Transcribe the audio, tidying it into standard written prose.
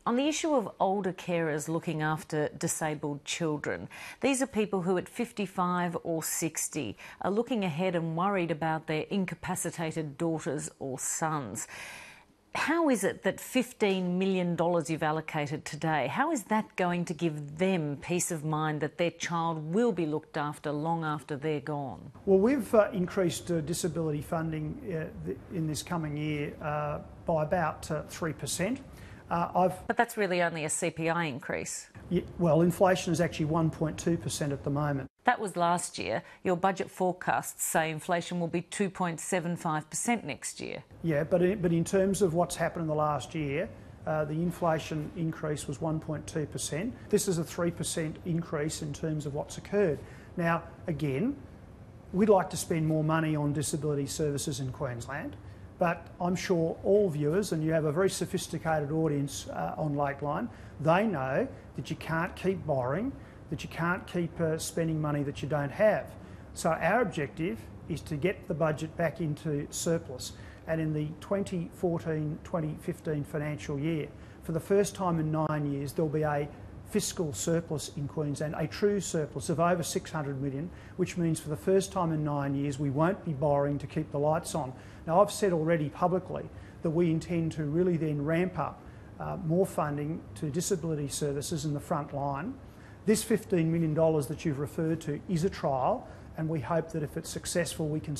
On the issue of older carers looking after disabled children, these are people who at 55 or 60 are looking ahead and worried about their incapacitated daughters or sons. How is it that $15 million you've allocated today, how is that going to give them peace of mind that their child will be looked after long after they're gone? Well, we've increased disability funding in this coming year by about 3%. But that's really only a CPI increase. Yeah, well, inflation is actually 1.2% at the moment. That was last year. Your budget forecasts say inflation will be 2.75% next year. Yeah, but in terms of what's happened in the last year, the inflation increase was 1.2%. This is a 3% increase in terms of what's occurred. Now, again, we'd like to spend more money on disability services in Queensland, but I'm sure all viewers, and you have a very sophisticated audience on Lateline, they know that you can't keep borrowing, that you can't keep spending money that you don't have. So our objective is to get the budget back into surplus. And in the 2014-2015 financial year, for the first time in 9 years, there'll be a fiscal surplus in Queensland, a true surplus of over 600 million, which means for the first time in 9 years we won't be borrowing to keep the lights on. Now, I've said already publicly that we intend to really then ramp up more funding to disability services in the front line. This $15 million that you've referred to is a trial, and we hope that if it's successful we can